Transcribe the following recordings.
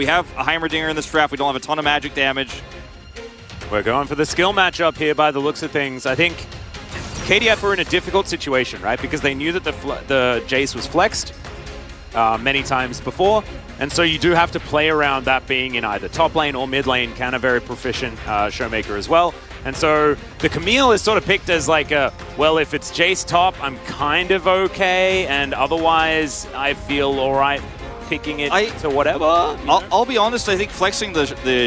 We have a Heimerdinger in this draft. We don't have a ton of magic damage. We're going for the skill matchup here by the looks of things. I think KDF were in a difficult situation, right? Because they knew that the Jace was flexed many times before. And so you do have to play around that being in either top lane or mid lane. Can a very proficient Showmaker as well. And so the Camille is sort of picked as like a, well, if it's Jace top, I'm kind of okay. And otherwise, I feel all right picking it to whatever. I'll be honest, I think flexing the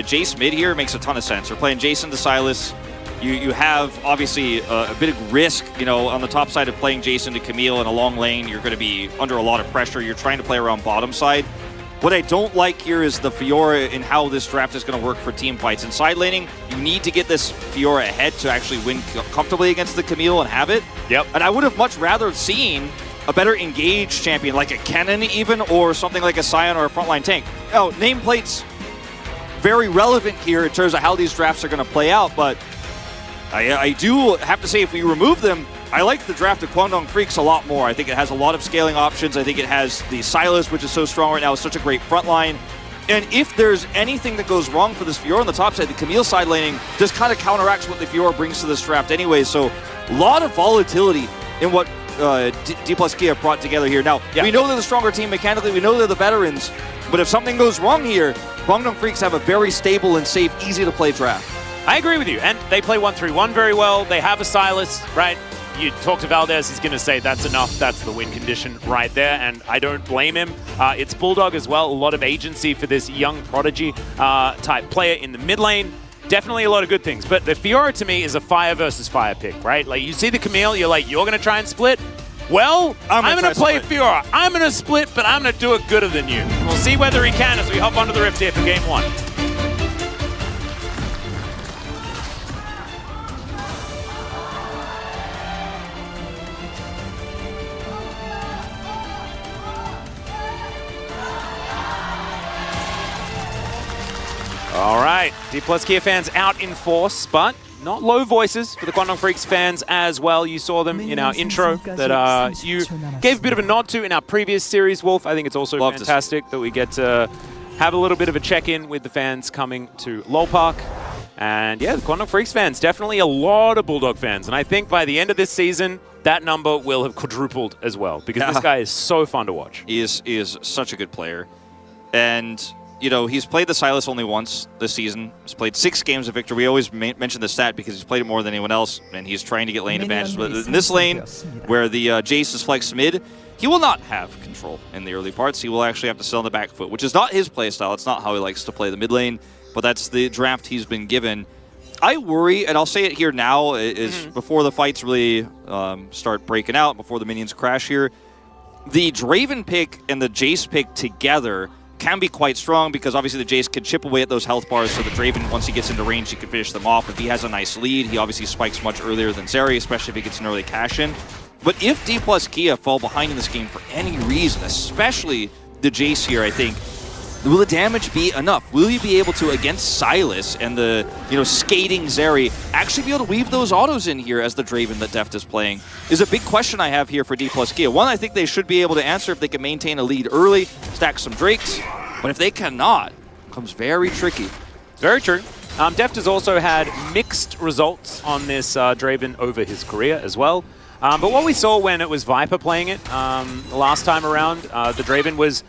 Jace mid here makes a ton of sense. We're playing Jace into Sylas. You have, obviously, a bit of risk, you know, on the top side of playing Jace into Camille in a long lane. You're going to be under a lot of pressure. You're trying to play around bottom side. What I don't like here is the Fiora and how this draft is going to work for team fights. In side laning, you need to get this Fiora ahead to actually win comfortably against the Camille and have it. Yep. And I would have much rather seen a better engaged champion, like a Kennen even, or something like a Sion or a frontline tank. Now, nameplate's very relevant here in terms of how these drafts are going to play out, but I do have to say, if we remove them, I like the draft of Guangdong Freaks a lot more. I think it has a lot of scaling options. I think it has the Sylas, which is so strong right now. It's such a great front line. And if there's anything that goes wrong for this Fiora on the top side, the Camille side laning just kind of counteracts what the Fiora brings to this draft anyway. So a lot of volatility in what D plus Kia brought together here. Now, we know they're the stronger team mechanically. We know they're the veterans. But if something goes wrong here, Guangdong Freaks have a very stable and safe, easy-to-play draft. I agree with you. And they play 1-3-1 very well. They have a Sylas, right? You talk to Valdez, he's going to say that's enough. That's the win condition right there, and I don't blame him. It's Bulldog as well. A lot of agency for this young prodigy type player in the mid lane. Definitely a lot of good things. But the Fiora, to me, is a fire versus fire pick, right? Like, you see the Camille, you're like, you're going to try and split? Well, I'm going to play Fiora. I'm going to split, but I'm going to do it gooder than you. We'll see whether he can as we hop onto the Rift here for Game 1. All right, D plus Kia fans out in force, but not low voices for the Guangdong Freaks fans as well. You saw them in our intro that you gave a bit of a nod to in our previous series, Wolf. I think it's also fantastic that we get to have a little bit of a check-in with the fans coming to LoL Park. And yeah, the Guangdong Freaks fans, definitely a lot of Bulldog fans. And I think by the end of this season, that number will have quadrupled as well, because this guy is so fun to watch. He is such a good player. And you know, he's played the Sylas only once this season. He's played 6 games of Victor. We always mention the stat because he's played it more than anyone else, and he's trying to get lane advantages. But in this lane, where the Jace is flexed mid, he will not have control in the early parts. He will actually have to sell on the back foot, which is not his playstyle. It's not how he likes to play the mid lane, but that's the draft he's been given. I worry, and I'll say it here now, is before the fights really start breaking out, before the minions crash here, the Draven pick and the Jace pick together can be quite strong, because obviously the Jace can chip away at those health bars, so the Draven, once he gets into range, he can finish them off. If he has a nice lead, he obviously spikes much earlier than Zeri, especially if he gets an early cash-in. But if D plus Kia fall behind in this game for any reason, especially the Jace here, I think, will the damage be enough? Will you be able to, against Sylas and the skating Zeri, actually be able to weave those autos in here as the Draven that Deft is playing? Is a big question I have here for D plus Kia. One, I think they should be able to answer if they can maintain a lead early, stack some Drakes. But if they cannot, it becomes very tricky. Very true. Deft has also had mixed results on this Draven over his career as well. But what we saw when it was Viper playing it the last time around, the Draven was,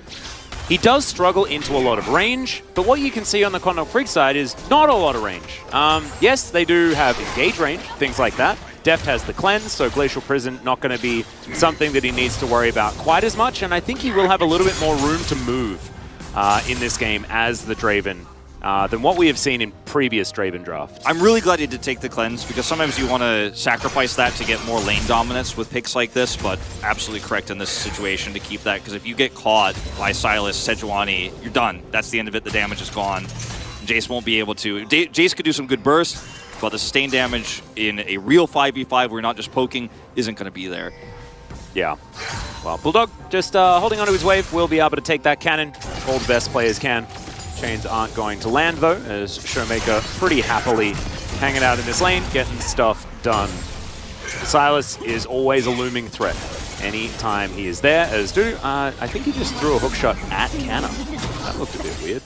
he does struggle into a lot of range, but what you can see on the Guangdong Freak side is not a lot of range. Yes, they do have engage range, things like that. Deft has the cleanse, so Glacial Prison not going to be something that he needs to worry about quite as much, and I think he will have a little bit more room to move in this game as the Draven than what we have seen in previous Draven drafts. I'm really glad he did take the cleanse, because sometimes you want to sacrifice that to get more lane dominance with picks like this, but absolutely correct in this situation to keep that, because if you get caught by Sylas, Sejuani, you're done. That's the end of it. The damage is gone. Jace won't be able to. Jace could do some good burst, but the sustained damage in a real 5v5 where you're not just poking isn't going to be there. Yeah. Well, Bulldog just holding onto his wave will be able to take that cannon. All the best players can. Chains aren't going to land, though, as Showmaker pretty happily hanging out in this lane, getting stuff done. Sylas is always a looming threat anytime he is there, as do, I think he just threw a hook shot at Canna. That looked a bit weird.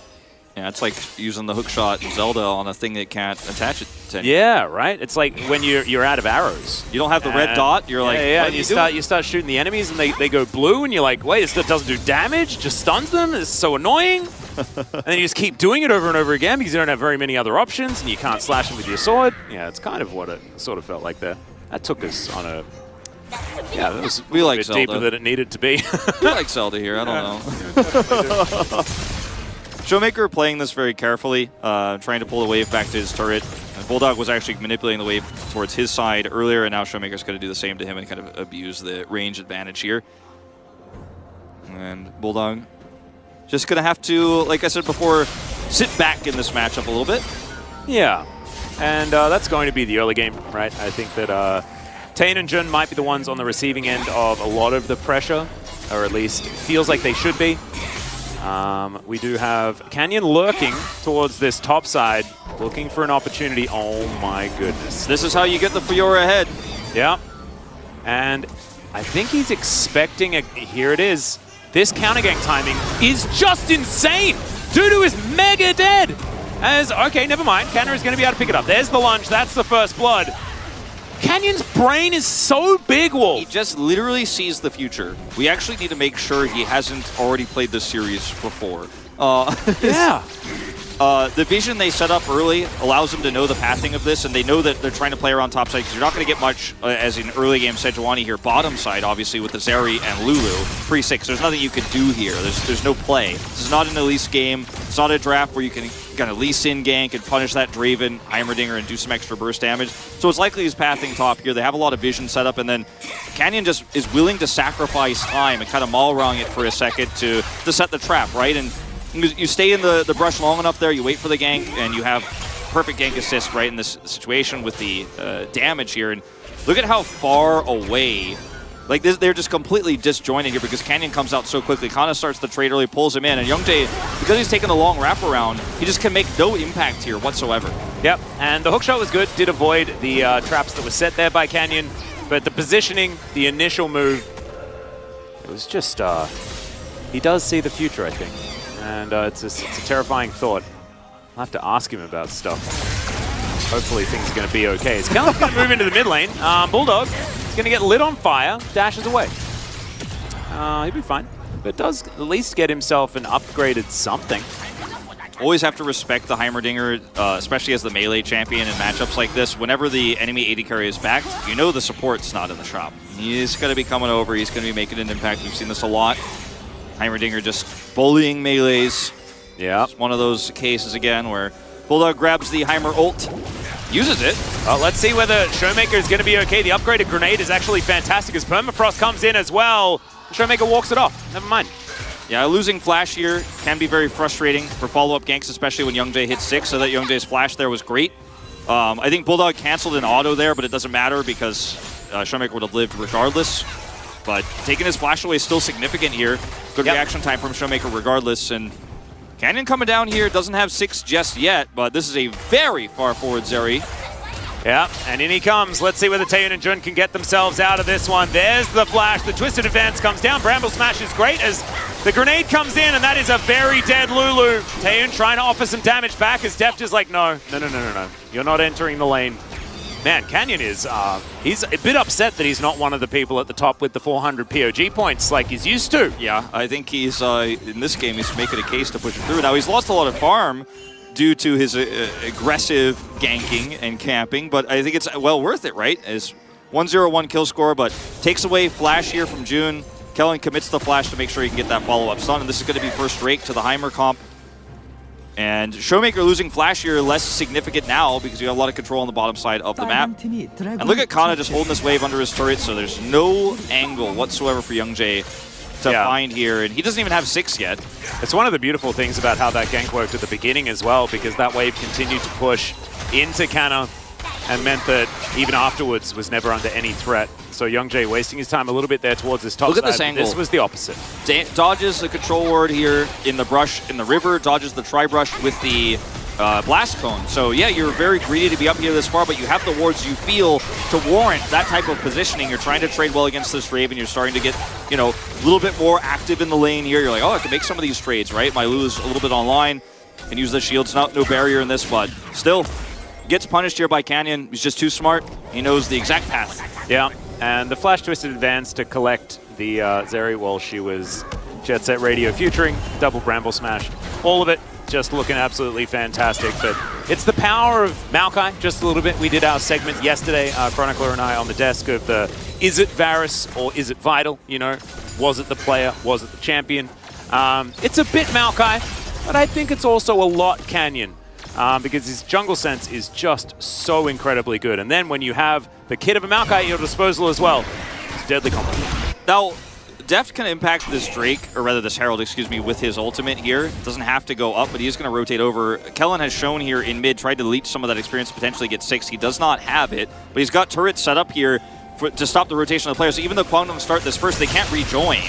Yeah, it's like using the hookshot in Zelda on a thing that can't attach it to anything. Yeah, right? It's like when you're out of arrows. You don't have the red dot, you're like, yeah, what and you start shooting the enemies and they go blue and you're like, wait, it doesn't do damage, just stuns them, it's so annoying. And then you just keep doing it over and over again because you don't have very many other options and you can't slash them with your sword. Yeah, it's kind of what it sort of felt like there. That took us on a... Yeah, that was we like bit Zelda. deeper than it needed to be. We like Zelda here, I don't know. Showmaker playing this very carefully, trying to pull the wave back to his turret. And Bulldog was actually manipulating the wave towards his side earlier, and now Showmaker's going to do the same to him and kind of abuse the range advantage here. And Bulldog just going to have to, like I said before, sit back in this matchup a little bit. Yeah, and that's going to be the early game, right? I think that Taein and Jun might be the ones on the receiving end of a lot of the pressure, or at least it feels like they should be. We do have Canyon lurking towards this top side, looking for an opportunity. Oh my goodness. This is how you get the Fiora ahead. Yeah. And I think he's expecting a... Here it is. This counter gank timing is just insane. Dudu is mega dead. Okay, never mind. Canner is going to be able to pick it up. There's the lunge. That's the first blood. Canyon's brain is so big, Wolf. He just literally sees the future. We actually need to make sure he hasn't already played this series before. Yeah. The vision they set up early allows them to know the pathing of this, and they know that they're trying to play around top side because you're not going to get much, as in early game Sejuani here, bottom side, obviously, with the Zeri and Lulu. Pre-6, there's nothing you can do here. There's no play. This is not an Elise game. It's not a draft where you can kind of Elise in gank and punish that Draven, Heimerdinger, and do some extra burst damage. So it's likely he's pathing top here. They have a lot of vision set up, and then Canyon just is willing to sacrifice time and kind of Malrong it for a second to set the trap, right? And you stay in the brush long enough there, you wait for the gank, and you have perfect gank assist right in this situation with the damage here. And look at how far away, like they're just completely disjointed here because Canyon comes out so quickly. Kana starts the trade early, pulls him in, and Youngjae, because he's taking the long wraparound, he just can make no impact here whatsoever. Yep, and the hookshot was good, did avoid the traps that were set there by Canyon, but the positioning, the initial move, it was just, he does see the future, I think. And it's a terrifying thought. I'll have to ask him about stuff. Hopefully things are going to be okay. It's kind of going to move into the mid lane. Bulldog is going to get lit on fire, dashes away. He'll be fine, but does at least get himself an upgraded something. Always have to respect the Heimerdinger, especially as the melee champion in matchups like this. Whenever the enemy AD carry is backed, you know the support's not in the shop. He's going to be coming over. He's going to be making an impact. We've seen this a lot. Heimerdinger just bullying melees. Yeah. It's one of those cases again where Bulldog grabs the Heimer ult, uses it. Well, let's see whether Showmaker is going to be okay. The upgraded grenade is actually fantastic as Permafrost comes in as well. Showmaker walks it off. Never mind. Yeah, losing Flash here can be very frustrating for follow-up ganks, especially when Youngjae hits 6, so that Youngjae's Flash there was great. I think Bulldog canceled an auto there, but it doesn't matter because Showmaker would have lived regardless. But taking his Flash away is still significant here. Good reaction time from Showmaker regardless. And Canyon coming down here, doesn't have 6 just yet, but this is a very far forward Zeri. Yeah, and in he comes. Let's see whether Taein and Jun can get themselves out of this one. There's the flash. The Twisted Advance comes down. Bramble Smash is great as the grenade comes in, and that is a very dead Lulu. Taein trying to offer some damage back as Deft is like, no. You're not entering the lane. Man, Canyon is, he's a bit upset that he's not one of the people at the top with the 400 POG points like he's used to. Yeah, I think he's, in this game, he's making a case to push it through. Now, he's lost a lot of farm due to his aggressive ganking and camping, but I think it's well worth it, right? As 1-0-1 kill score, but takes away Flash here from June. Kellen commits the Flash to make sure he can get that follow-up stun, and this is going to be first rake to the Heimer comp. And Showmaker losing Flash here less significant now because you have a lot of control on the bottom side of the map. And look at Kana just holding this wave under his turret, so there's no angle whatsoever for Youngjae to find here, and he doesn't even have 6 yet. It's one of the beautiful things about how that gank worked at the beginning as well, because that wave continued to push into Kana and meant that even afterwards was never under any threat. So Youngjae wasting his time a little bit there towards this top side. Look at this angle. This was the opposite. Dodges the control ward here in the brush, in the river, dodges the tri-brush with the blast cone. So yeah, you're very greedy to be up here this far, but you have the wards you feel to warrant that type of positioning. You're trying to trade well against this Raven. You're starting to get, you know, a little bit more active in the lane here. You're like, oh, I can make some of these trades, right? My Lulu's a little bit online. and use the shields. No barrier in this, but still gets punished here by Canyon. He's just too smart. He knows the exact path. Yeah, and the flash twisted advance to collect the Zeri while she was Jet Set Radio featuring, double Bramble Smash. All of it just looking absolutely fantastic, but it's the power of Maokai just a little bit. We did our segment yesterday, Chronicler and I, on the desk of the is it Varus or is it Vital? You know, was it the player? Was it the champion? It's a bit Maokai, but I think it's also a lot Canyon. Because his jungle sense is just so incredibly good. And then when you have the kid of a Maokai at your disposal as well, it's deadly combo. Now, Deft can impact this Drake, or rather this Herald, excuse me, with his ultimate here. It doesn't have to go up, but he is going to rotate over. Kellen has shown here in mid, tried to leech some of that experience, potentially get 6. He does not have it, but he's got turrets set up here to stop the rotation of the players. So even though Kwangdong start this first, they can't rejoin.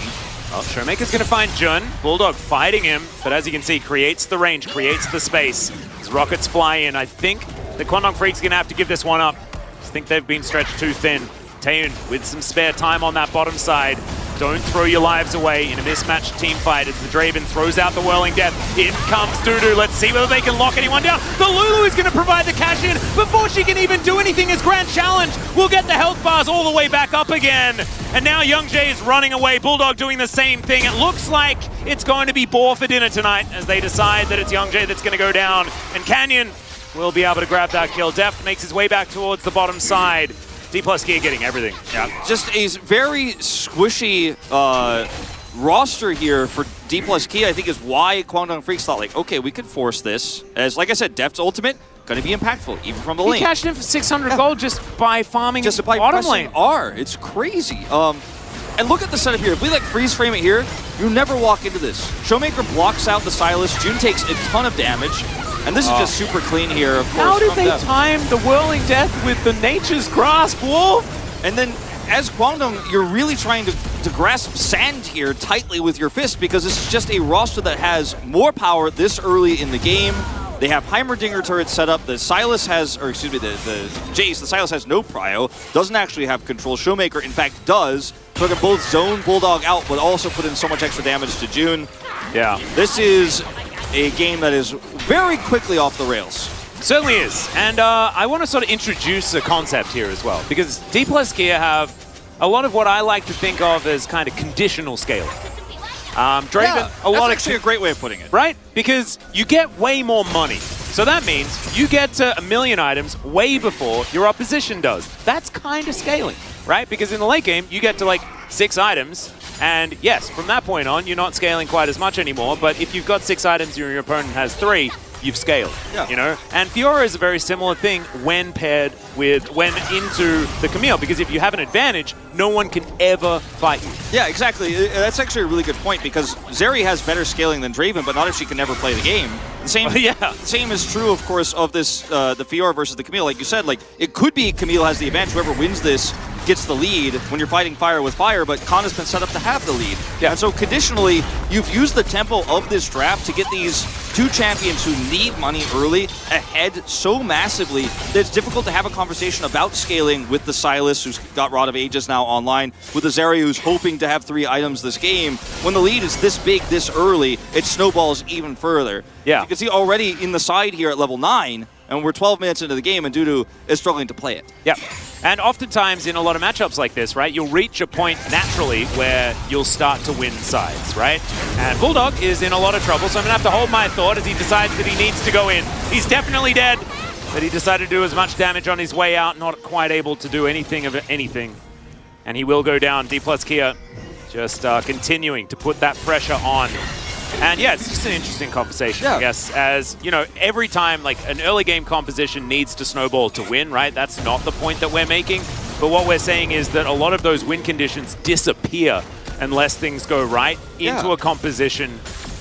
Well, Showmaker's going to find Jun. Bulldog fighting him, but as you can see, creates the range, creates the space. As rockets fly in, I think the Kwangdong Freak's going to have to give this one up. I think they've been stretched too thin. Taeun with some spare time on that bottom side. Don't throw your lives away in a mismatched team fight as the Draven throws out the Whirling Death. In comes Dudu. Let's see whether they can lock anyone down. The Lulu is going to provide the cash in before she can even do anything as Grand Challenge will get the health bars all the way back up again. And now Young Jae is running away. Bulldog doing the same thing. It looks like it's going to be boar for dinner tonight as they decide that it's Young Jae that's going to go down. And Canyon will be able to grab that kill. Deft makes his way back towards the bottom side. D+ Gear getting everything. Yeah, just a very squishy roster here for D+ Key, I think, is why Kwangdong Freaks thought, like, okay, we could force this. As, like I said, Deft's ultimate, going to be impactful, even from the lane. He cashed in for 600 gold just by farming just by bottom lane. R. It's crazy. And look at the setup here. If we, like, freeze frame it here, you never walk into this. Showmaker blocks out the Sylas. Jun takes a ton of damage. And this is just super clean here, of course. How did they time the Whirling Death with the Nature's Grasp, Wolf? And then, as Kwangdong, you're really trying to grasp sand here tightly with your fist, because this is just a roster that has more power this early in the game. They have Heimerdinger turrets set up. The Sylas has, or excuse me, the Jace, the Sylas has no prio, doesn't actually have control. Showmaker, in fact, does. So they can both zone Bulldog out, but also put in so much extra damage to Jun. Yeah. This is a game that is very quickly off the rails. Certainly is. And I want to sort of introduce a concept here as well, because D+ Gear have a lot of what I like to think of as kind of conditional scaling. Draven, yeah, that's actually a great way of putting it. Right? Because you get way more money. So that means you get to 1 million items way before your opposition does. That's kind of scaling, right? Because in the late game, you get to like 6 items. And yes, from that point on, you're not scaling quite as much anymore. But if you've got 6 items and your opponent has 3, you've scaled, you know? And Fiora is a very similar thing when paired with, when into the Camille, because if you have an advantage, no one can ever fight you. Yeah, exactly. That's actually a really good point, because Zeri has better scaling than Draven, but not if she can never play the game. The same, the same is true, of course, of this, the Fiora versus the Camille. Like you said, like, it could be Camille has the advantage. Whoever wins this gets the lead when you're fighting fire with fire, but Khan has been set up to have the lead. Yeah. And so conditionally, you've used the tempo of this draft to get these 2 champions who need money early ahead so massively that it's difficult to have a conversation about scaling with the Sylas, who's got Rod of Ages now online, with the Zeri, who's hoping to have 3 items this game. When the lead is this big, this early, it snowballs even further. Yeah. You can see already in the side here at level 9, and we're 12 minutes into the game, and Dudu is struggling to play it. Yeah. And oftentimes in a lot of matchups like this, right, you'll reach a point naturally where you'll start to win sides, right? And Bulldog is in a lot of trouble, so I'm going to have to hold my thought as he decides that he needs to go in. He's definitely dead, but he decided to do as much damage on his way out, not quite able to do anything of anything. And he will go down. D+ Kia just continuing to put that pressure on. And yeah, it's just an interesting conversation, I guess, as, you know, every time, like, an early game composition needs to snowball to win, right? That's not the point that we're making. But what we're saying is that a lot of those win conditions disappear unless things go right into a composition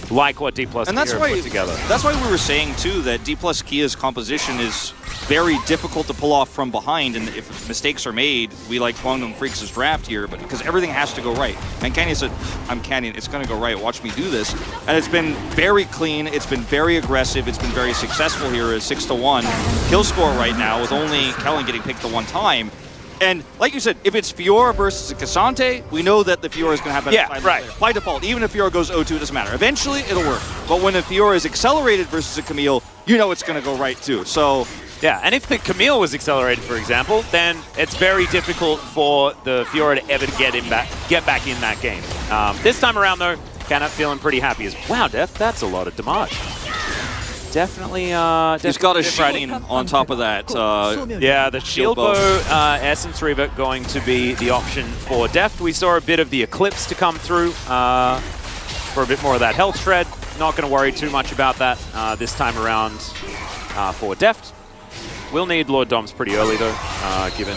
like what D+ Kia put together. That's why we were saying, too, that D+ Kia's composition is very difficult to pull off from behind, and if mistakes are made, we like Kwangdong Freaks' draft here, but because everything has to go right. And Canyon said, I'm Canyon, it's going to go right, watch me do this. And it's been very clean, it's been very aggressive, it's been very successful here, a 6-1 kill score right now, with only Kellen getting picked the one time. And like you said, if it's Fiora versus a Cassante, we know that the Fiora is going to have better time right. by default. Even if Fiora goes 0-2, it doesn't matter. Eventually, it'll work. But when a Fiora is accelerated versus a Camille, you know it's going to go right too. So yeah, and if the Camille was accelerated, for example, then it's very difficult for the Fiora to ever get back in that game. This time around, though, Kana feeling pretty happy. Wow, Def, that's a lot of damage. Definitely. He's got a shine on top of that. Yeah, the shield bow Essence Reaver going to be the option for Deft. We saw a bit of the Eclipse to come through for a bit more of that health shred. Not going to worry too much about that this time around for Deft. We'll need Lord Doms pretty early though, given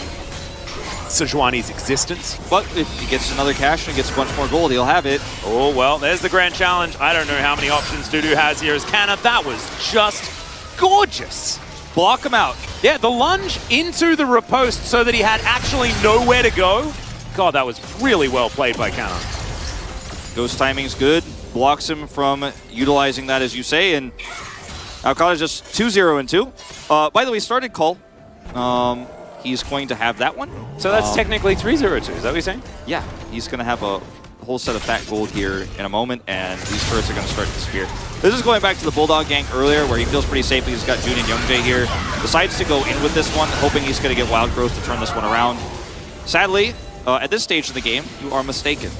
Sejuani's existence. But if he gets another cash and gets a bunch more gold, he'll have it. Oh, well, there's the grand challenge. I don't know how many options Dudu has here as Kana. That was just gorgeous. Block him out. Yeah, the lunge into the riposte so that he had actually nowhere to go. God, that was really well played by Kana. Ghost timing's good. Blocks him from utilizing that, as you say, and now Kana's just 2-0 and 2. By the way, started call. He's going to have that one. So that's technically 3-0-2, is that what you're saying? Yeah, he's going to have a whole set of fat gold here in a moment, and these turrets are going to start to disappear. This is going back to the Bulldog gank earlier, where he feels pretty safe because he's got Jun and Youngjae here. Decides to go in with this one, hoping he's going to get Wild Growth to turn this one around. Sadly, at this stage of the game, you are mistaken.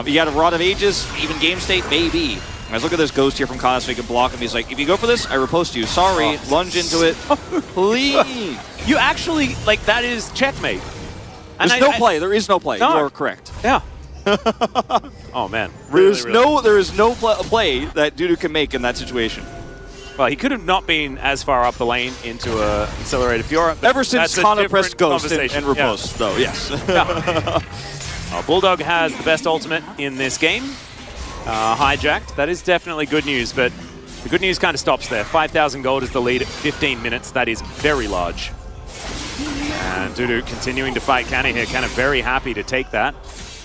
You got a Rod of Ages, even game state, maybe. Guys, look at this Ghost here from Kana so he can block him. He's like, if you go for this, I riposte you. Sorry, lunge into it. Please. You actually, like, that is checkmate. And There's no play. There is no play. No. You are correct. Yeah. Oh, man. Really, there is no play that Dudu can make in that situation. Well, he could have not been as far up the lane into a accelerated Fiora. Ever since Kana pressed Ghost and riposte, though, yes. Bulldog has the best ultimate in this game. Hijacked. That is definitely good news, but the good news kind of stops there. 5,000 gold is the lead at 15 minutes. That is very large. And Dudu continuing to fight Kana here. Kana very happy to take that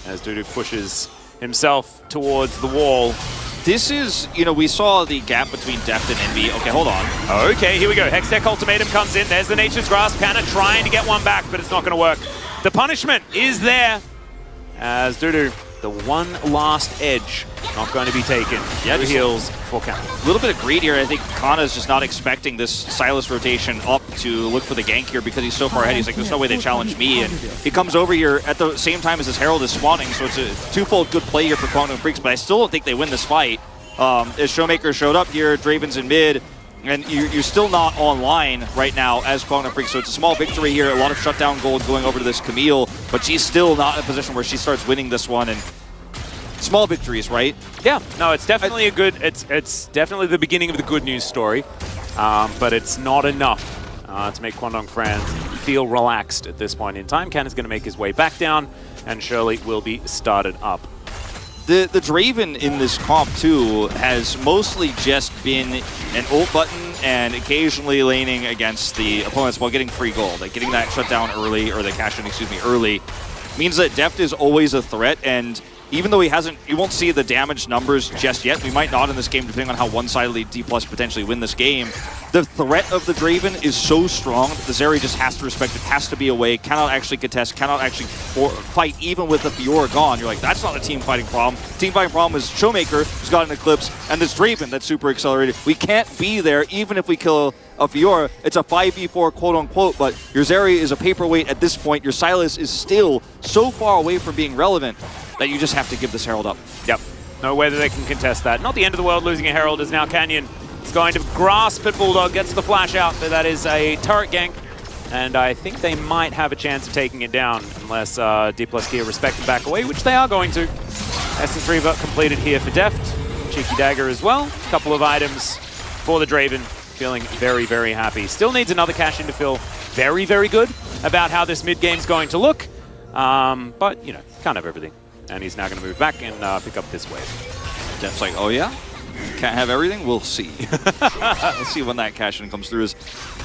as Dudu pushes himself towards the wall. This is, we saw the gap between Deft and Envy. Okay, hold on. Okay, here we go. Hextech Ultimatum comes in. There's the Nature's Grasp. Kana trying to get one back, but it's not going to work. The punishment is there as Dudu, the one last edge, not going to be taken. Yeah, heals for Kana. A little bit of greed here. I think Kana's just not expecting this Sylas rotation up to look for the gank here because he's so far ahead. He's like, there's no way they challenge me. And he comes over here at the same time as his Herald is spawning, so it's a twofold good play here for Quantum Freaks, but I still don't think they win this fight. As Showmaker showed up here, Draven's in mid, and you're still not online right now as Quantum Freaks, so it's a small victory here. A lot of shutdown gold going over to this Camille, but she's still not in a position where she starts winning this one. And small victories, right? Yeah, no, it's definitely it's definitely the beginning of the good news story, but it's not enough to make Kwangdong fans feel relaxed at this point in time. Ken is going to make his way back down, and Shirley will be started up. The Draven in this comp, too, has mostly just been an ult button and occasionally laning against the opponents while getting free gold. Like getting that shutdown early, or the cash in, excuse me, early, means that Deft is always a threat, and even though you won't see the damage numbers just yet, we might not in this game, depending on how one-sidedly D+ potentially win this game. The threat of the Draven is so strong that the Zeri just has to respect it, has to be away, cannot actually contest, cannot actually fight even with the Fiora gone. You're like, that's not a team fighting problem. Team fighting problem is Showmaker, who's got an Eclipse, and this Draven that's super accelerated. We can't be there even if we kill a Fiora. It's a 5v4 quote-unquote, but your Zeri is a paperweight at this point. Your Sylas is still so far away from being relevant that you just have to give this Herald up. Yep. No way that they can contest that. Not the end of the world losing a Herald, as now Canyon is going to grasp at Bulldog, gets the flash out, but that is a turret gank, and I think they might have a chance of taking it down unless D+Gear respect and back away, which they are going to. Essence Reaver completed here for Deft. Cheeky Dagger as well. A couple of items for the Draven. Feeling very, very happy. Still needs another cash in to feel very, very good about how this mid-game's going to look, but, can't have everything. And he's now going to move back and pick up this wave. Deft's like, oh yeah? Can't have everything? We'll see. We'll see when that cash-in comes through.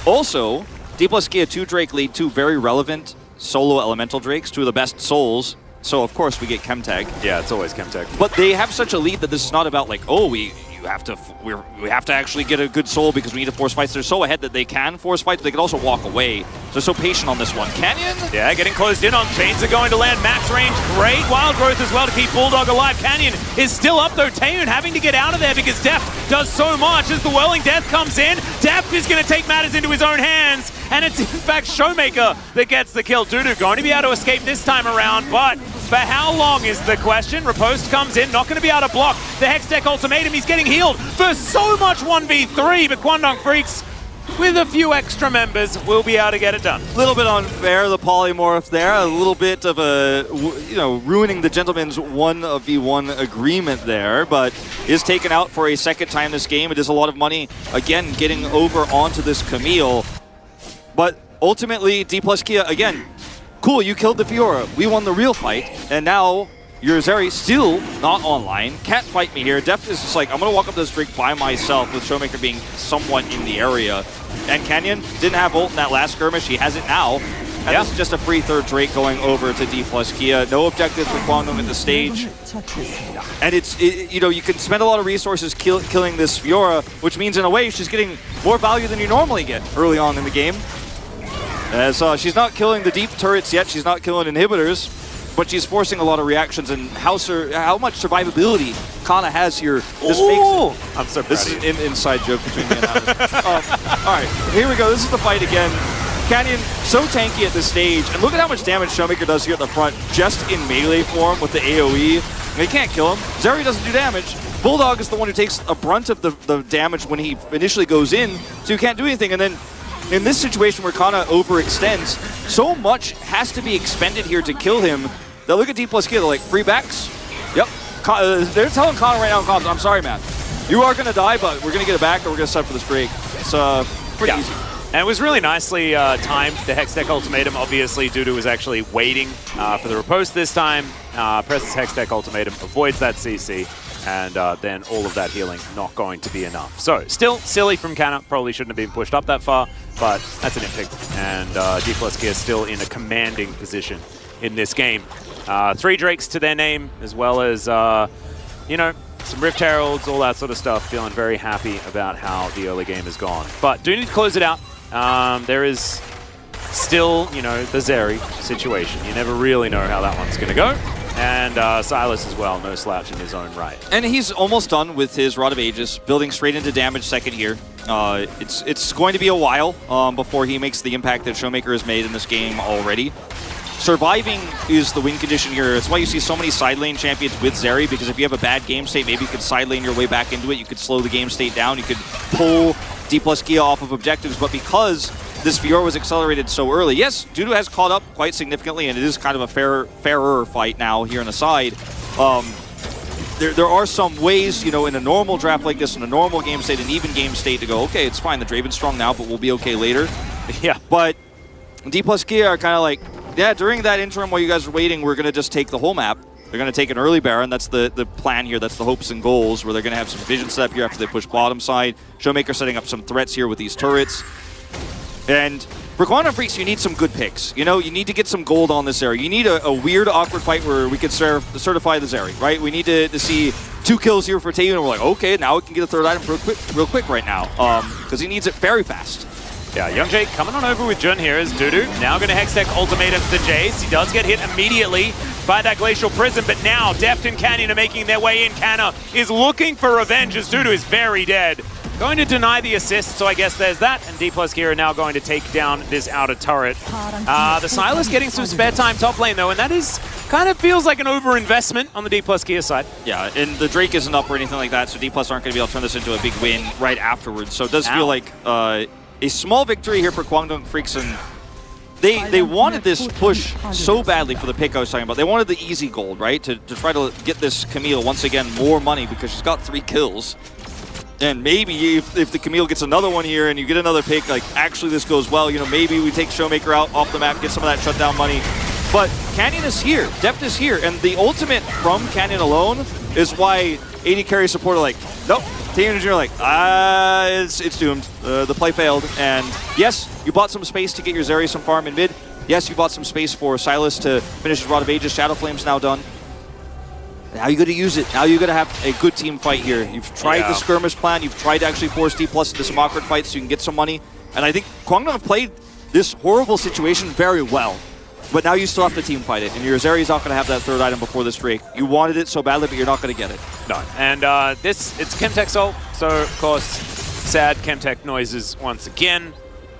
Also, D+Gear 2 Drake lead, 2 very relevant solo elemental Drakes, 2 of the best souls. So, of course, we get Chemtag. Yeah, it's always Chemtag. But they have such a lead that this is not about like, oh, we we have to actually get a good soul because we need to force fights. They're so ahead that they can force fights, but they can also walk away. So they're so patient on this one. Canyon? Yeah, getting closed in on. Chains are going to land. Max range, great wild growth as well to keep Bulldog alive. Canyon is still up though. Taehoon having to get out of there because Deft does so much as the Whirling Death comes in. Deft is going to take matters into his own hands, and it's in fact Showmaker that gets the kill. Dudu going to be able to escape this time around, but for how long is the question? Riposte comes in, not going to be able to block the Hextech ultimatum. He's getting healed for so much 1v3, but Kwangdong Freaks, with a few extra members, will be able to get it done. A little bit unfair, the polymorph there. A little bit of a, ruining the gentleman's 1v1 agreement there, but is taken out for a second time this game. It is a lot of money, again, getting over onto this Camille. But ultimately, D plus Kia, again, cool, you killed the Fiora. We won the real fight, and now your Zeri still not online. Can't fight me here. Deft is just like, I'm going to walk up this Drake by myself with Showmaker being somewhat in the area. And Canyon didn't have ult in that last skirmish. He has it now. And this is just a free third Drake going over to D plus Kia. No objectives for Kwangdong at the stage. And you can spend a lot of resources killing this Fiora, which means in a way she's getting more value than you normally get early on in the game. As she's not killing the deep turrets yet, she's not killing inhibitors, but she's forcing a lot of reactions, and how much survivability Kana has here. This makes I'm so proud This is an inside joke between me and Adam. Alright, here we go. This is the fight again. Canyon, so tanky at this stage, and look at how much damage Showmaker does here at the front, just in melee form with the AoE. They can't kill him. Zeri doesn't do damage. Bulldog is the one who takes a brunt of the damage when he initially goes in, so he can't do anything, and then in this situation where Kana overextends, so much has to be expended here to kill him. They'll look at D plus K, they're like, free backs? Yep. They're telling Kana right now in comms, I'm sorry, man. You are going to die, but we're going to get it back, or we're going to set for this break. It's pretty easy. And it was really nicely timed, the Hextech ultimatum. Obviously, Dudu was actually waiting for the riposte this time. Presses Hextech ultimatum, avoids that CC, and then all of that healing not going to be enough. So, still silly from Kana. Probably shouldn't have been pushed up that far, but that's an nitpick. And D plus K is still in a commanding position in this game. 3 Drakes to their name, as well as, some Rift Heralds, all that sort of stuff. Feeling very happy about how the early game has gone. But do need to close it out. There is still, the Zeri situation. You never really know how that one's going to go. And Silas as well, no slouch in his own right. And he's almost done with his Rod of Ages, building straight into damage second here. It's going to be a while before he makes the impact that Showmaker has made in this game already. Surviving is the win condition here. That's why you see so many side lane champions with Zeri, because if you have a bad game state, maybe you could side lane your way back into it. You could slow the game state down. You could pull D plus Kia off of objectives, but because this Fiora was accelerated so early, yes, Dudu has caught up quite significantly, and it is kind of a fairer fight now here on the side. There are some ways, in a normal draft like this, in a normal game state, an even game state, to go, okay, it's fine, the Draven's strong now, but we'll be okay later. Yeah. But D plus Kia are kind of like, yeah, during that interim while you guys are waiting, we're going to just take the whole map. They're going to take an early Baron. That's the plan here. That's the hopes and goals, where they're going to have some vision set up here after they push bottom side. Showmaker setting up some threats here with these turrets. And for Kwangdong Freaks, you need some good picks. You need to get some gold on this area. You need a weird, awkward fight where we could certify the Zeri, right? We need to see 2 kills here for Taehoon, and we're like, okay, now we can get a third item real quick right now, because he needs it very fast. Yeah, Young Jake coming on over with Jun here as Dudu. Now going to Hextech ultimatum the Jace. He does get hit immediately by that Glacial Prism, but now Deft and Canyon are making their way in. Kana is looking for revenge as Dudu is very dead. Going to deny the assist, so I guess there's that. And D plus Kia are now going to take down this outer turret. The Silas getting some spare time top lane though, and that is kind of feels like an overinvestment on the D plus Kia side. Yeah, and the Drake isn't up or anything like that, so D plus aren't going to be able to turn this into a big win right afterwards. So it does feel like a small victory here for Kwangdong Freaks, and they wanted this push so badly for the pick I was talking about. They wanted the easy gold, right? To try to get this Camille once again more money, because she's got 3 kills. And maybe if the Camille gets another one here and you get another pick, like actually this goes well, maybe we take Showmaker out off the map, get some of that shutdown money. But Canyon is here, Deft is here, and the ultimate from Canyon alone is why AD carry support are like, nope. Taehoon Jr. like, it's doomed. The play failed. And yes, you bought some space to get your Zeri some farm in mid. Yes, you bought some space for Silas to finish his Rod of Ages. Shadow Flame's now done. Now you got to use it. Now you got to have a good team fight here. You've tried the skirmish plan. You've tried to actually force D+ into some awkward fights so you can get some money. And I think Kwangdong have played this horrible situation very well. But now you still have to team fight it. And your Azeri's not going to have that third item before this Drake. You wanted it so badly, but you're not going to get it. No. And it's Chemtech's ult. So, of course, sad Chemtech noises once again.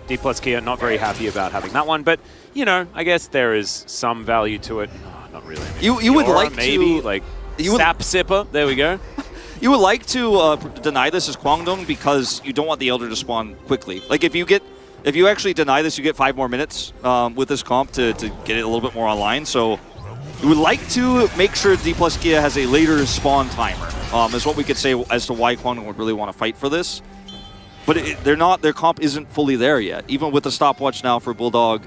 D+ Kia not very happy about having that one. But, you know, I guess there is some value to it. Oh, not really. I mean, you would Fiora, like maybe, to... like, Sap Sipper. There we go. You would like to deny this as Kwangdong because you don't want the Elder to spawn quickly. Like, if you actually deny this, you get 5 more minutes with this comp to get it a little bit more online. So you would like to make sure D+ Kia has a later spawn timer, is what we could say as to why Kwangdong would really want to fight for this. But they're not. Their comp isn't fully there yet, even with the stopwatch now for Bulldog.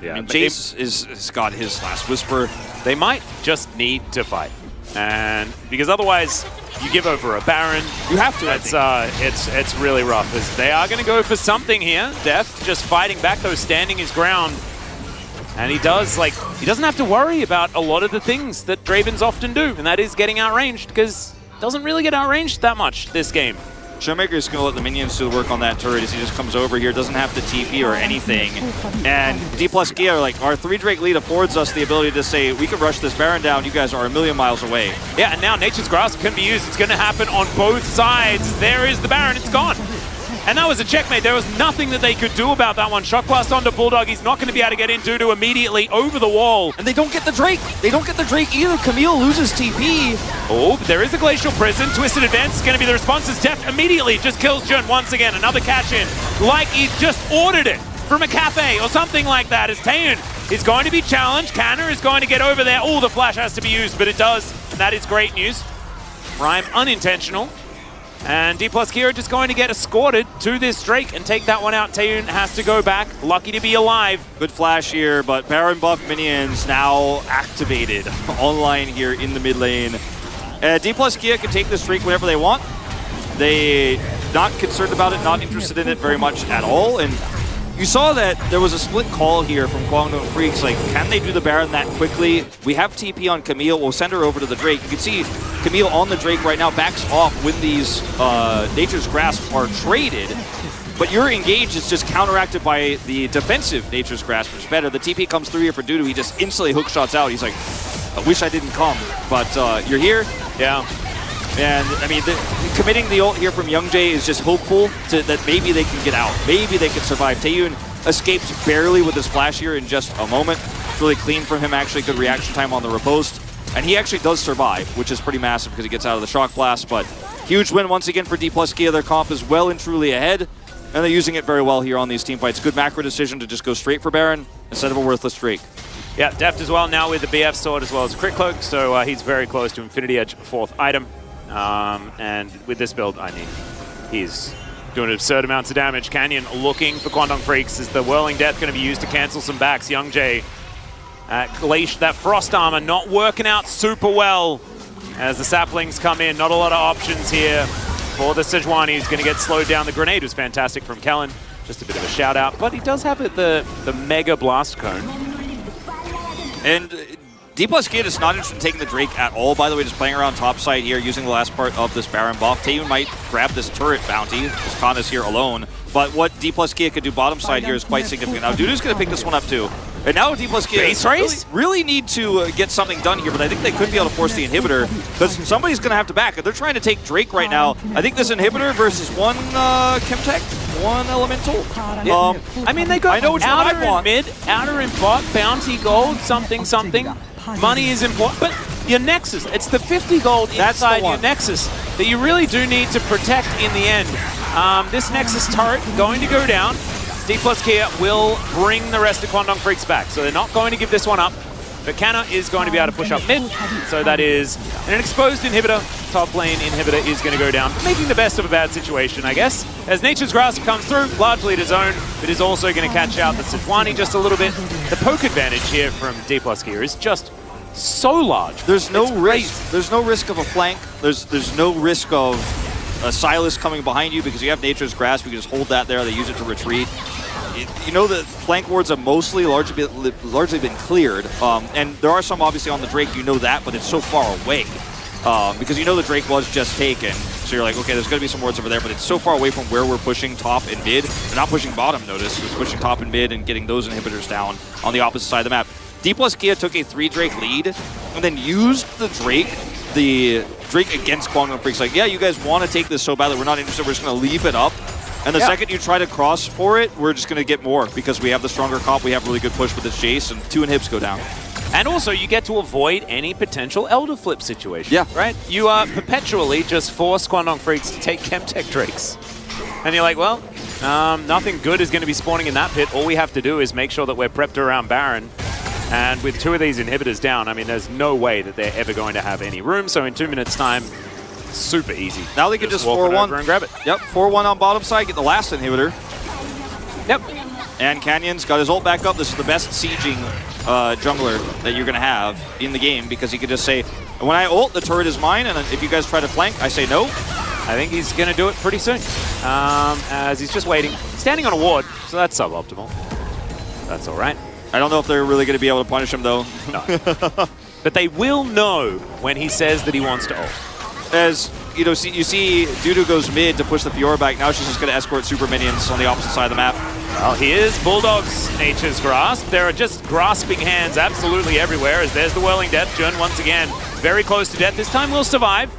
Yeah, I mean, Jace has got his last whisper. They might just need to fight. And because otherwise, you give over a Baron. You have to. It's really rough. They are going to go for something here. Deft just fighting back, though, standing his ground. And he doesn't have to worry about a lot of the things that Dravens often do, and that is getting outranged, because doesn't really get outranged that much this game. Showmaker is going to let the minions do the work on that turret as he just comes over here, doesn't have to TP or anything. And D+ Kia are like, our 3 Drake lead affords us the ability to say, we can rush this Baron down, you guys are a million miles away. Yeah, and now Nature's Grasp can be used. It's going to happen on both sides. There is the Baron, it's gone. And that was a checkmate. There was nothing that they could do about that one. Shock Blast onto Bulldog. He's not going to be able to get in due to immediately over the wall. And they don't get the Drake. They don't get the Drake either. Camille loses TP. Oh, there is a Glacial Prison. Twisted Advance is going to be the response as Deft immediately just kills Jun once again. Another catch in. Like he's just ordered it from a cafe or something like that. As Taeyun is going to be challenged. Kanna is going to get over there. Oh, the flash has to be used, but it does. And that is great news. Rhyme unintentional. And D+ Kia are just going to get escorted to this Drake and take that one out. Taeyun has to go back. Lucky to be alive. Good flash here, but Baron buff minions now activated online here in the mid lane. D+ Kia can take this Drake whenever they want. They not concerned about it, not interested in it very much at all. And you saw that there was a split call here from Kwangdong Freaks. Like, can they do the Baron that quickly? We have TP on Camille. We'll send her over to the Drake. You can see Camille on the Drake right now backs off when these Nature's Grasp are traded. But your engage is just counteracted by the defensive Nature's Grasp, which is better. The TP comes through here for Dudu. He just instantly hook shots out. He's like, I wish I didn't come. But you're here. Yeah. And, I mean, committing the ult here from Youngjae is just hopeful that maybe they can get out. Maybe they can survive. Taeyun escapes barely with his flash here in just a moment. It's really clean from him, actually. Good reaction time on the riposte. And he actually does survive, which is pretty massive because he gets out of the shock blast. But huge win once again for D+ Kia. Their comp is well and truly ahead. And they're using it very well here on these team fights. Good macro decision to just go straight for Baron instead of a worthless Drake. Yeah, Deft as well now with the BF sword as well as Crit Cloak. So he's very close to Infinity Edge 4th item. And with this build, I mean, he's doing absurd amounts of damage. Canyon looking for Kwangdong Freaks. Is the Whirling Death going to be used to cancel some backs? Youngjae, that Frost Armor not working out super well as the Saplings come in. Not a lot of options here for the Sejuani, who's going to get slowed down. The grenade was fantastic from Kellen. Just a bit of a shout out, but he does have the Mega Blast Cone. And D+ Kia is not interested in taking the Drake at all, by the way, just playing around top side here, using the last part of this Baron buff. Taeyun might grab this turret bounty, because Kana's here alone. But what D+ Kia could do bottom side here is quite significant. Now, Dudu's going to pick this one up too. And now D+ Kia really need to get something done here, but I think they could be able to force the inhibitor, because somebody's going to have to back it. They're trying to take Drake right now. I think this inhibitor versus one Chemtech, one Elemental. I mean, they got I know which one I want. Mid, outer and bot, bounty gold, something. Money is important, but your Nexus, it's the 50 gold inside your Nexus that you really do need to protect in the end. This Nexus turret going to go down. D+ Kia will bring the rest of Kwangdong Freaks back, so they're not going to give this one up. But Kanna is going to be able to push up mid, so that is an exposed inhibitor. Top lane inhibitor is going to go down, making the best of a bad situation, I guess. As Nature's Grasp comes through, largely to zone, but is also going to catch out the Sejuani just a little bit. The poke advantage here from D+ Kia is just so large. There's no risk. There's no risk of a flank. There's no risk of a Sylas coming behind you because you have Nature's Grasp. You can just hold that there. They use it to retreat. you know the flank wards have largely been cleared, and there are some obviously on the Drake, you know that, but it's so far away. Because you know the Drake was just taken, so you're like, okay, there's going to be some wards over there, but it's so far away from where we're pushing top and mid. We're not pushing bottom, notice. We're pushing top and mid and getting those inhibitors down on the opposite side of the map. D plus Kia took a 3 Drake lead and then used the Drake against Quantum Freaks. Like, yeah, you guys want to take this so badly, we're not interested, we're just going to leave it up. And the second you try to cross for it, we're just going to get more because we have the stronger comp, we have really good push with this Jace, and 2 inhibs go down. And also, you get to avoid any potential Elder Flip situation. Yeah. Right? You perpetually just force Quandong Freaks to take Chemtech Drakes. And you're like, well, nothing good is going to be spawning in that pit. All we have to do is make sure that we're prepped around Baron. And with 2 of these inhibitors down, I mean, there's no way that they're ever going to have any room. So in 2 minutes' time, super easy. Now they can just 4-1 and grab it. Yep, 4-1 on bottom side, get the last inhibitor. Yep. And Canyon's got his ult back up. This is the best sieging jungler that you're going to have in the game because he could just say, when I ult, the turret is mine, and if you guys try to flank, I say no. I think he's going to do it pretty soon, as he's just waiting. Standing on a ward, so that's suboptimal. That's all right. I don't know if they're really going to be able to punish him, though. No. But they will know when he says that he wants to ult. As you know, you see Dudu goes mid to push the Fiora back. Now she's just going to escort super minions on the opposite side of the map. Well, here's Bulldog's Nature's Grasp. There are just grasping hands absolutely everywhere, as there's the Whirling Death. Jun once again very close to death. This time will survive.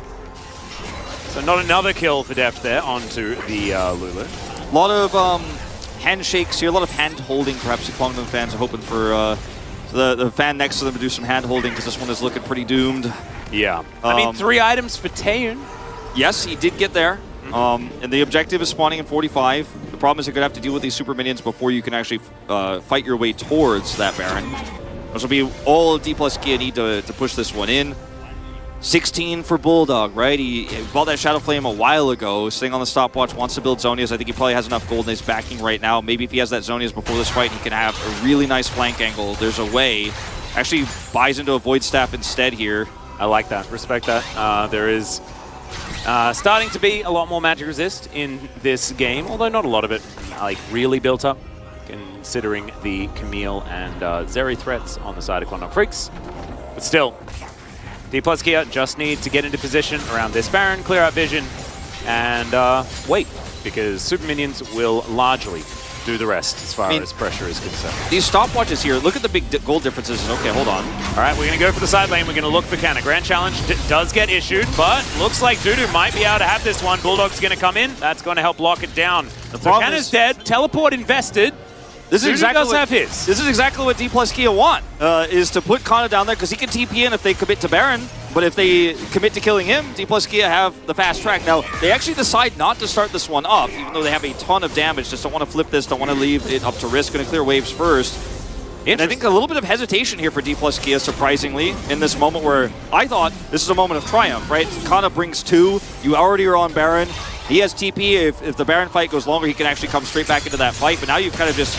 So not another kill for Deft there onto the Lulu. A lot of handshakes here, a lot of hand-holding. Perhaps the Kwangdong fans are hoping for the fan next to them to do some hand-holding because this one is looking pretty doomed. Yeah. I mean, 3 items for Taeyun. Yes, he did get there. And the objective is spawning in 45. The problem is you're going to have to deal with these super minions before you can actually fight your way towards that Baron. This will be all D plus Kia need to push this one in. 16 for Bulldog, right? He bought that Shadow Flame a while ago, sitting on the stopwatch, wants to build Zonias. I think he probably has enough gold in his backing right now. Maybe if he has that Zonias before this fight, he can have a really nice flank angle. There's a way. Actually buys into a Void Staff instead here. I like that. Respect that. There is starting to be a lot more magic resist in this game, although not a lot of it like really built up, considering the Camille and Zeri threats on the side of Quandong Freaks. But still, D plus Kia just need to get into position around this Baron, clear out vision, and wait, because super minions will largely do the rest as far as pressure is concerned. These stopwatches here, look at the big gold differences. Okay, hold on. All right, we're going to go for the side lane. We're going to look for Canna. Grand Challenge does get issued, but looks like Dudu might be able to have this one. Bulldog's going to come in. That's going to help lock it down. So Canna's dead. Teleport invested. This is exactly what D plus Kia want, is to put Kana down there because he can TP in if they commit to Baron. But if they commit to killing him, D plus Kia have the fast track. Now, they actually decide not to start this one up, even though they have a ton of damage. Just don't want to flip this, don't want to leave it up to risk. Going to clear waves first. And I think a little bit of hesitation here for D plus Kia, surprisingly, in this moment where I thought this is a moment of triumph, right? Kana brings 2. You already are on Baron. He has TP. If the Baron fight goes longer, he can actually come straight back into that fight. But now you've kind of just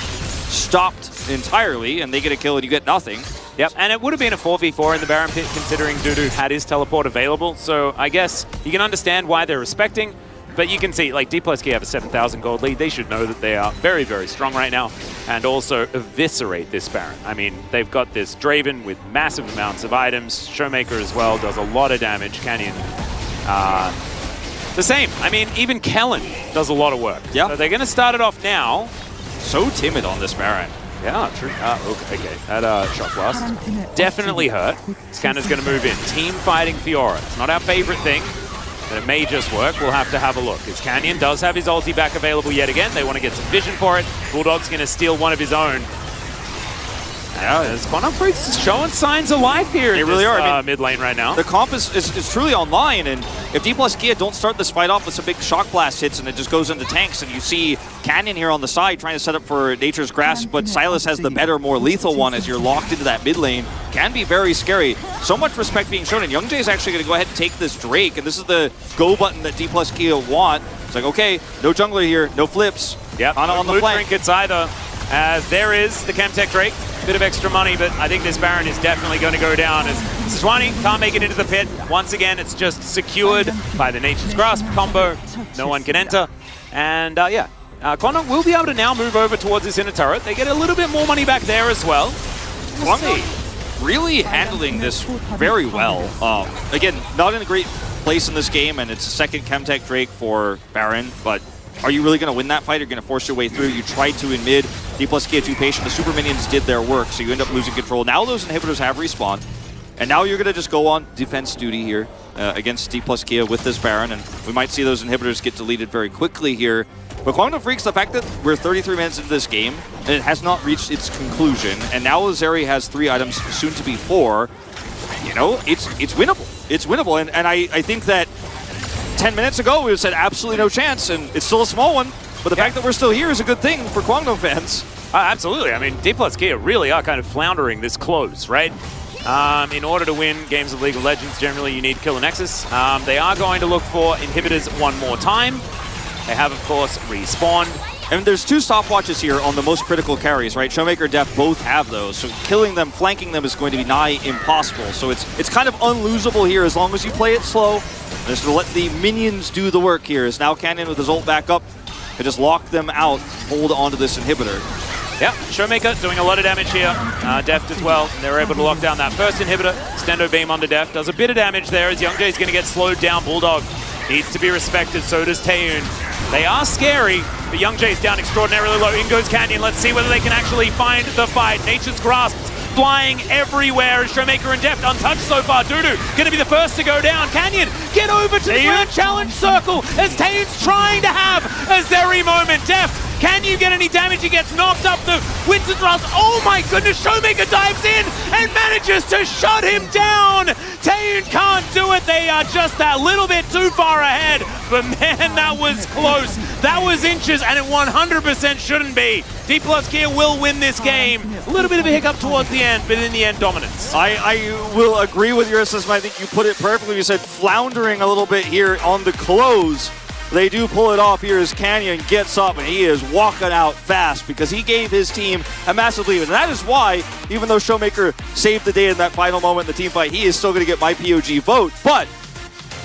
stopped entirely, and they get a kill and you get nothing. Yep, and it would have been a 4v4 in the Baron pit considering Dudu had his teleport available, so I guess you can understand why they're respecting, but you can see, like, D plus K have a 7,000 gold lead. They should know that they are very, very strong right now, and also eviscerate this Baron. I mean, they've got this Draven with massive amounts of items. Showmaker as well does a lot of damage. Canyon, the same. I mean, even Kellen does a lot of work. Yeah. So they're going to start it off now. So timid on this Baron. Yeah, true. Okay. That Shock Blast definitely hurt. Scanner's going to move in. Team fighting Fiora. It's not our favorite thing, but it may just work. We'll have to have a look. As Canyon does have his ulti back available yet again. They want to get some vision for it. Bulldog's going to steal one of his own. Yeah, as Quandong Freaks is showing signs of life here in really this, are. I mean, mid lane right now. The comp is truly online, and if D plus Kia don't start this fight off with some big Shock Blast hits and it just goes into tanks, and you see Canyon here on the side trying to set up for Nature's Grasp, but Silas has the better, more lethal one as you're locked into that mid lane, can be very scary. So much respect being shown, and Youngjae is actually going to go ahead and take this Drake, and this is the go button that D plus Kia want. It's like, okay, no jungler here, no flips. Yep, no on the flank. Trinkets either, as there is the Chemtech Drake. Bit of extra money, but I think this Baron is definitely going to go down as Sejuani can't make it into the pit. Once again, it's just secured by the Nature's Grasp combo. No one can enter. And yeah, Kwangdong will be able to now move over towards this inner turret. They get a little bit more money back there as well. We'll see. Really handling this very well. Again, not in a great place in this game, and it's a second Chemtech Drake for Baron, but are you really going to win that fight? You're going to force your way through. You tried to in mid. D plus Kia too patient. The super minions did their work, so you end up losing control. Now those inhibitors have respawned, and now you're going to just go on defense duty here against D plus Kia with this Baron, and we might see those inhibitors get deleted very quickly here. But Kwangdong Freaks, the fact that we're 33 minutes into this game, and it has not reached its conclusion, and now Zeri has 3 items, soon to be 4, you know, it's winnable. It's winnable, and I think that 10 minutes ago we said absolutely no chance, and it's still a small one, but the fact that we're still here is a good thing for Kwangdong fans. Absolutely. I mean, D plus Kia really are kind of floundering this close, right? In order to win games of League of Legends, generally you need Killer Nexus. They are going to look for inhibitors one more time. They have, of course, respawned. And there's 2 stopwatches here on the most critical carries, right? Showmaker and Def both have those, so killing them, flanking them is going to be nigh impossible. So it's kind of unlosable here as long as you play it slow. Just to let the minions do the work here. As now Canyon with his ult back up can just lock them out, hold onto this inhibitor. Yeah, Showmaker doing a lot of damage here. Deft as well. They're able to lock down that first inhibitor. Stendo Beam onto Deft. Does a bit of damage there as Young Jay's going to get slowed down. Bulldog needs to be respected, so does Taeyoon. They are scary, but Young Jay's down extraordinarily low. In goes Canyon. Let's see whether they can actually find the fight. Nature's Grasp flying everywhere as Showmaker and Deft untouched so far. Dudu going to be the first to go down. Canyon, get over to the grand challenge circle as Taeyoon's trying to have a Zeri moment. Deft, can you get any damage? He gets knocked up the Winston Thrust. Oh my goodness, Showmaker dives in and manages to shut him down. Taeyoon can't do it. They are just that little bit too far ahead. But man, that was close. That was inches, and it 100% shouldn't be. D plus Kia will win this game. A little bit of a hiccup towards the end, but in the end, dominance. I will agree with your assessment. I think you put it perfectly. You said floundering a little bit here on the close. They do pull it off here as Canyon gets up, and he is walking out fast because he gave his team a massive lead. And that is why, even though Showmaker saved the day in that final moment in the team fight, he is still going to get my POG vote. But,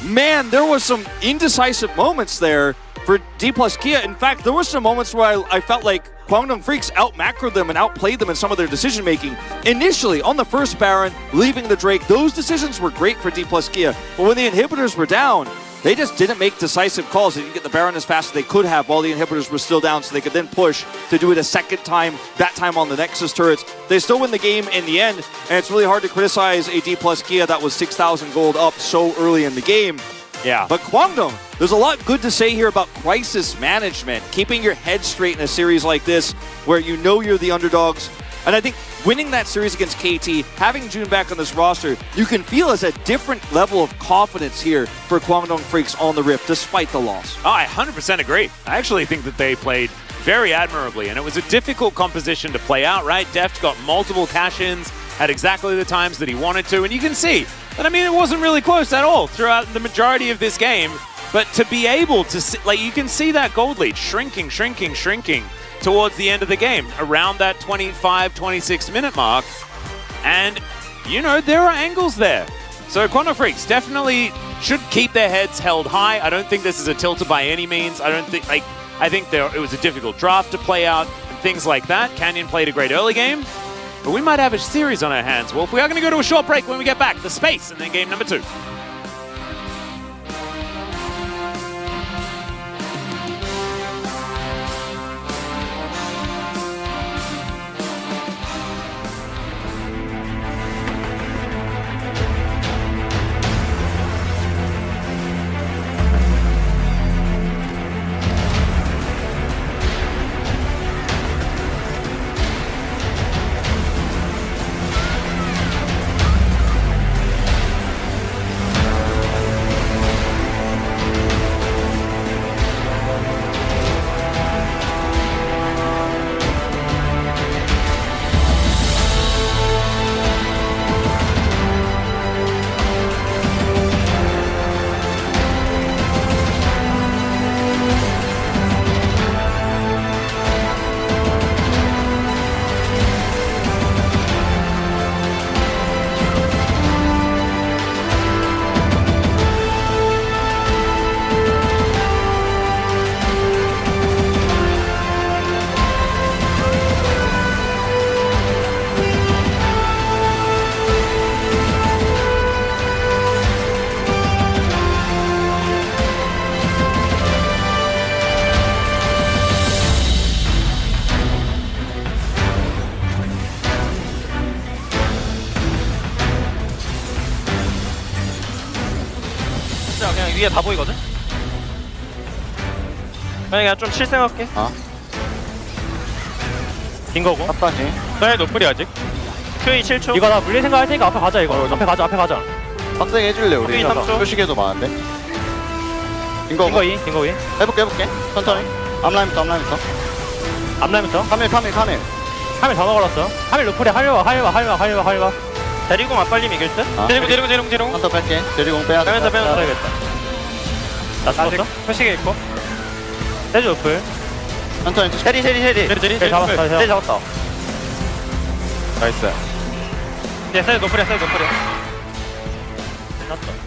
man, there was some indecisive moments there for D plus Kia. In fact, there were some moments where I felt like Kwangdong Freaks out-macroed them and outplayed them in some of their decision-making. Initially, on the first Baron, leaving the Drake, those decisions were great for D plus Kia. But when the inhibitors were down, they just didn't make decisive calls. They didn't get the Baron as fast as they could have while the inhibitors were still down, so they could then push to do it a second time, that time on the Nexus turrets. They still win the game in the end, and it's really hard to criticize a D plus Kia that was 6,000 gold up so early in the game. Yeah. But Kwangdong, there's a lot good to say here about crisis management, keeping your head straight in a series like this where you know you're the underdogs. And I think winning that series against KT, having June back on this roster, you can feel as a different level of confidence here for Kwangdong Freaks on the Rift, despite the loss. Oh, I 100% agree. I actually think that they played very admirably, and it was a difficult composition to play out, right? Deft got multiple cash-ins at exactly the times that he wanted to, and you can see that, I mean, it wasn't really close at all throughout the majority of this game, but to be able to see, like, you can see that gold lead shrinking towards the end of the game, around that 25, 26 minute mark. And, you know, there are angles there. So Kwangdong Freaks definitely should keep their heads held high. I don't think this is a tilter by any means. I think it was a difficult draft to play out and things like that. Canyon played a great early game, but we might have a series on our hands, Wolf. We are going to go to a short break. When we get back, the space, and then game number 2. 위에 다 보이거든? 그냥 좀 실생할게. 긴 거고. 탑까지. 사이 노플이 아직. QE 7초. 이거 나 물릴 생각 할 테니까 앞에 가자 이거. 앞에 가자 앞에 가자. 빡세게 해줄래 우리. QE 3초. 표시계도 많은데. 긴 거 인. 해볼게. 천천히. 앞라인부터. 앞라인부터. 카밀. 카밀 다 먹었어. 카밀 노플에 할려와. 대리공 안 빨리면 이길 듯? 재롱. 한터 뺄게. 데리공 빼야 돼. 빼면서. 빼야겠다. 나 죽었어? 표시계 있고. 세주 노플. 천천히. 테리. 네, 잡았어. 테리 잡았다. 나이스. 네, 사이드 노플이야. 끝났어.